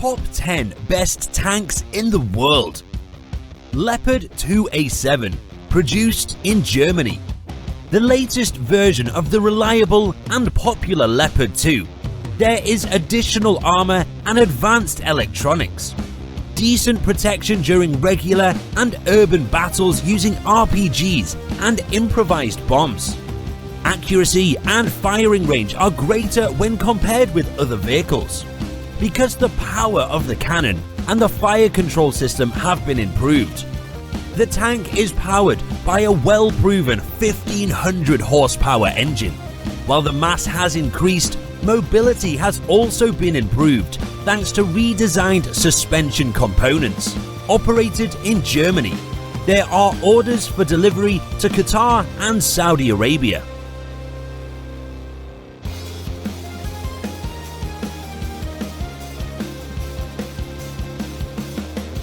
Top 10 Best Tanks in the World. Leopard 2A7, produced in Germany. The latest version of the reliable and popular Leopard 2. There is additional armor and advanced electronics. Decent protection during regular and urban battles using RPGs and improvised bombs. Accuracy and firing range are greater when compared with other vehicles, because the power of the cannon and the fire control system have been improved. The tank is powered by a well-proven 1500 horsepower engine. While the mass has increased, mobility has also been improved thanks to redesigned suspension components. Operated in Germany, there are orders for delivery to Qatar and Saudi Arabia.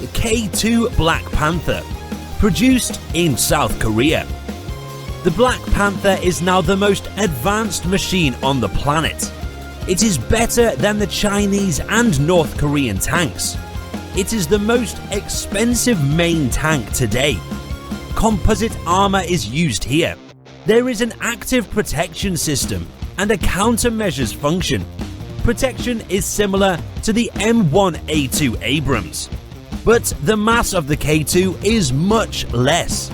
The K2 Black Panther, produced in South Korea. The Black Panther is now the most advanced machine on the planet. It is better than the Chinese and North Korean tanks. It is the most expensive main tank today. Composite armor is used here. There is an active protection system and a countermeasures function. Protection is similar to the M1A2 Abrams, but the mass of the K2 is much less.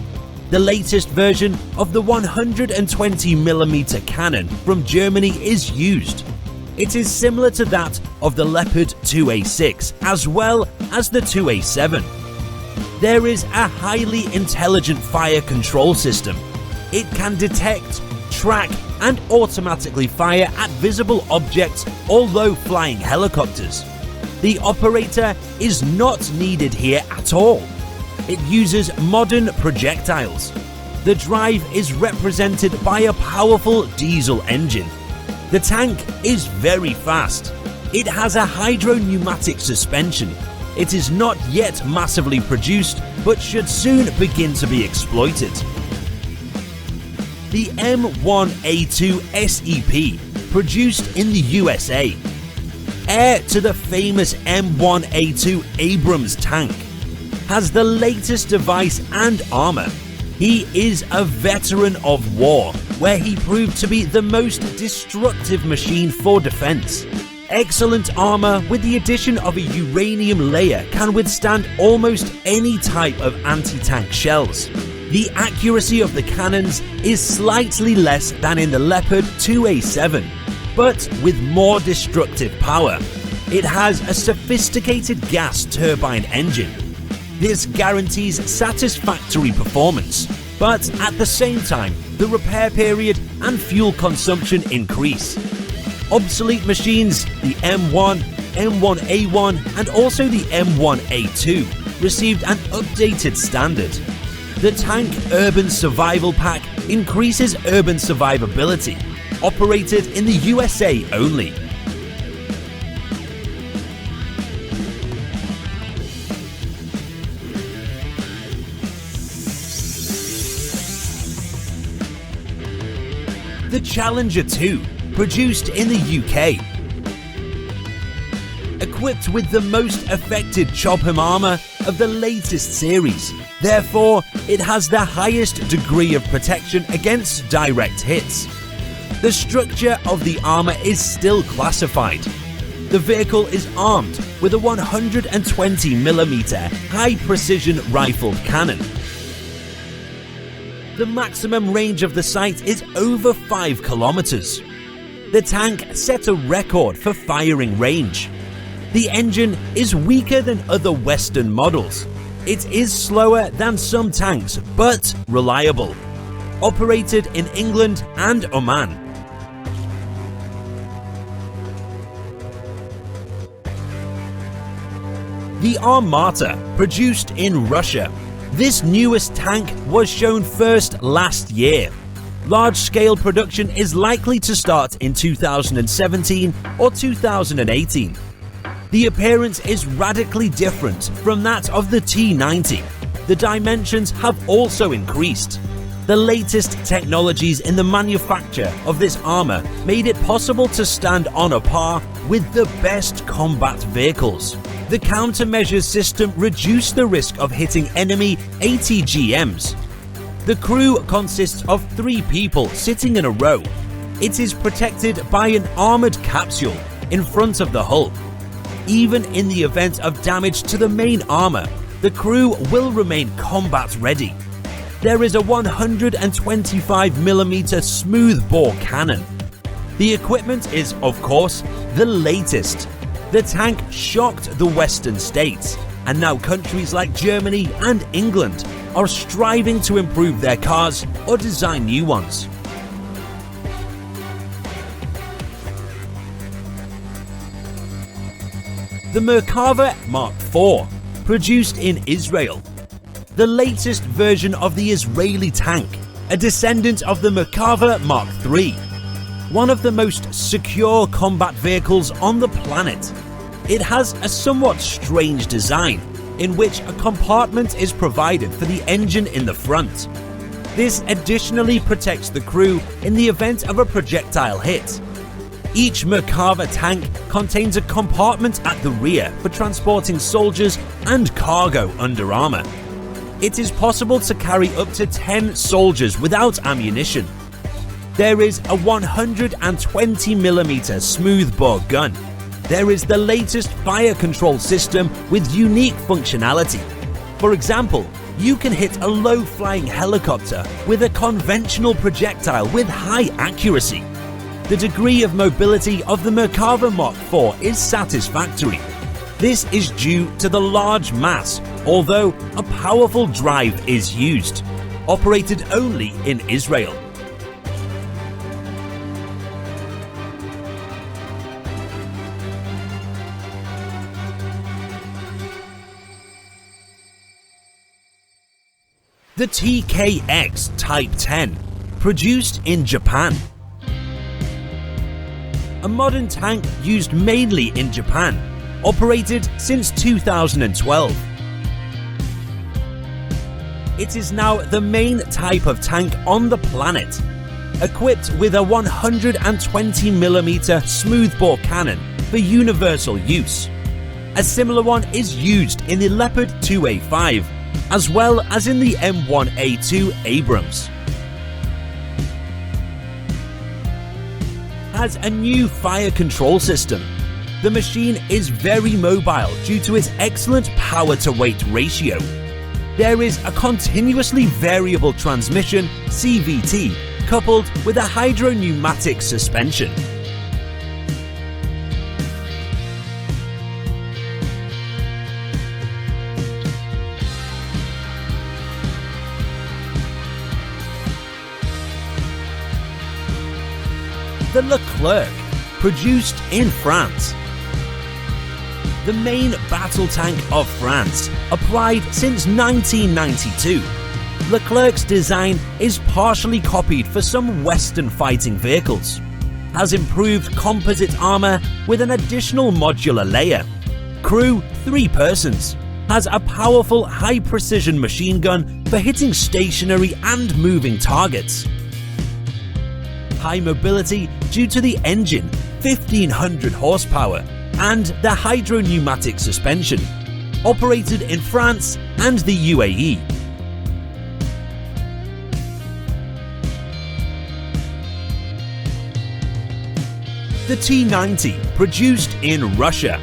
The latest version of the 120mm cannon from Germany is used. It is similar to that of the Leopard 2A6 as well as the 2A7. There is a highly intelligent fire control system. It can detect, track and automatically fire at visible objects or low-flying helicopters. The operator is not needed here at all. It uses modern projectiles. The drive is represented by a powerful diesel engine. The tank is very fast. It has a hydro-pneumatic suspension. It is not yet massively produced, but should soon begin to be exploited. The M1A2 SEP, produced in the USA. Heir to the famous M1A2 Abrams tank, has the latest device and armor. He is a veteran of war, where he proved to be the most destructive machine for defense. Excellent armor with the addition of a uranium layer can withstand almost any type of anti-tank shells. The accuracy of the cannons is slightly less than in the Leopard 2A7, but with more destructive power. It has a sophisticated gas turbine engine. This guarantees satisfactory performance, but at the same time, the repair period and fuel consumption increase. Obsolete machines, the M1, M1A1 and also the M1A2 received an updated standard. The Tank Urban Survival Pack increases urban survivability, operated in the USA only. The Challenger 2, produced in the UK. Equipped with the most effective Chobham armor of the latest series, therefore it has the highest degree of protection against direct hits. The structure of the armor is still classified. The vehicle is armed with a 120mm high-precision rifled cannon. The maximum range of the sight is over 5 kilometers. The tank set a record for firing range. The engine is weaker than other Western models. It is slower than some tanks, but reliable. Operated in England and Oman. The Armata, produced in Russia. This newest tank was shown first last year. Large-scale production is likely to start in 2017 or 2018. The appearance is radically different from that of the T90. The dimensions have also increased. The latest technologies in the manufacture of this armor made it possible to stand on a par with the best combat vehicles. The countermeasures system reduced the risk of hitting enemy ATGMs. The crew consists of 3 people sitting in a row. It is protected by an armored capsule in front of the hull. Even in the event of damage to the main armor, the crew will remain combat ready. There is a 125mm smoothbore cannon. The equipment is, of course, the latest. The tank shocked the Western states, and now countries like Germany and England are striving to improve their cars or design new ones. The Merkava Mark IV, produced in Israel. The latest version of the Israeli tank, a descendant of the Merkava Mark III. One of the most secure combat vehicles on the planet. It has a somewhat strange design, in which a compartment is provided for the engine in the front. This additionally protects the crew in the event of a projectile hit. Each Merkava tank contains a compartment at the rear for transporting soldiers and cargo under armor. It is possible to carry up to 10 soldiers without ammunition. There is a 120mm smoothbore gun. There is the latest fire control system with unique functionality. For example, you can hit a low-flying helicopter with a conventional projectile with high accuracy. The degree of mobility of the Merkava Mark IV is satisfactory. This is due to the large mass, although a powerful drive is used, operated only in Israel. The TKX Type 10, produced in Japan. A modern tank used mainly in Japan, operated since 2012. It is now the main type of tank on the planet, equipped with a 120mm smoothbore cannon for universal use. A similar one is used in the Leopard 2A5, as well as in the M1A2 Abrams. Has a new fire control system. The machine is very mobile due to its excellent power-to-weight ratio. There is a continuously variable transmission (CVT) coupled with a hydropneumatic suspension. The Leclerc, produced in France. The main battle tank of France, applied since 1992. Leclerc's design is partially copied for some Western fighting vehicles. Has improved composite armor with an additional modular layer. Crew 3 persons. Has a powerful high-precision machine gun for hitting stationary and moving targets. High mobility due to the engine, 1500 horsepower, and the hydropneumatic suspension, operated in France and the UAE. The T90, produced in Russia.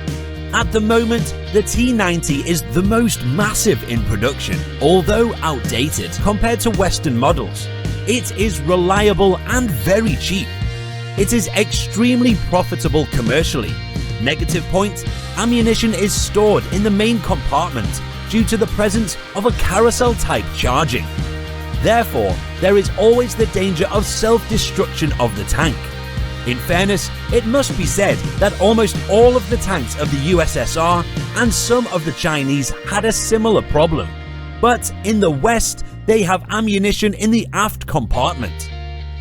At the moment, the T90 is the most massive in production, although outdated compared to Western models. It is reliable and very cheap. It is extremely profitable commercially. Negative point: ammunition is stored in the main compartment due to the presence of a carousel-type charging. Therefore, there is always the danger of self-destruction of the tank. In fairness, it must be said that almost all of the tanks of the USSR and some of the Chinese had a similar problem. But in the West, they have ammunition in the aft compartment.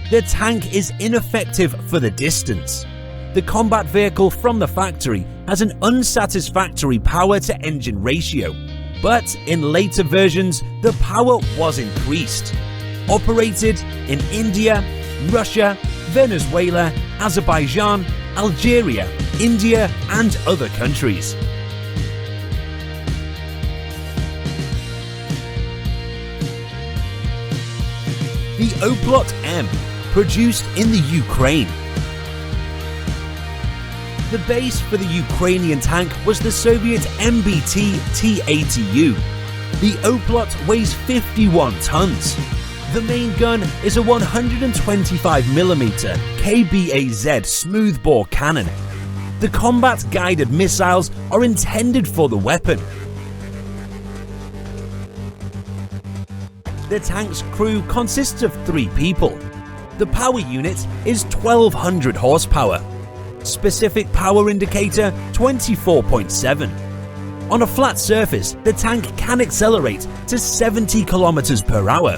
The tank is ineffective for the distance. The combat vehicle from the factory has an unsatisfactory power-to-engine ratio, but in later versions, the power was increased. Operated in India, Russia, Venezuela, Azerbaijan, Algeria, India and other countries. The Oplot M, produced in the Ukraine. The base for the Ukrainian tank was the Soviet MBT T-80U. The Oplot weighs 51 tons. The main gun is a 125mm KBAZ smoothbore cannon. The combat-guided missiles are intended for the weapon. The tank's crew consists of 3 people. The power unit is 1200 horsepower. Specific power indicator 24.7. On a flat surface, the tank can accelerate to 70 km per hour.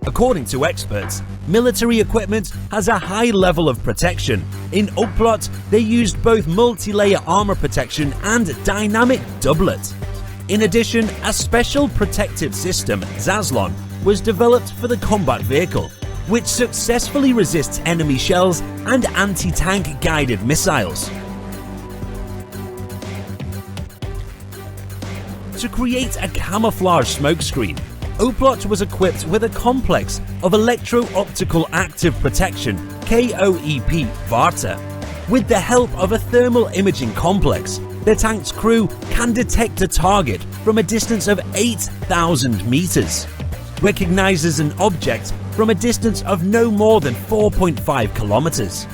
According to experts, military equipment has a high level of protection. In Oplot, they used both multi-layer armor protection and dynamic doublet. In addition, a special protective system, Zaslon, was developed for the combat vehicle, which successfully resists enemy shells and anti-tank guided missiles. To create a camouflage smokescreen, Oplot was equipped with a complex of electro-optical active protection (KOEP) VARTA. With the help of a thermal imaging complex, the tank's crew can detect a target from a distance of 8,000 meters, recognizes an object from a distance of no more than 4.5 kilometers,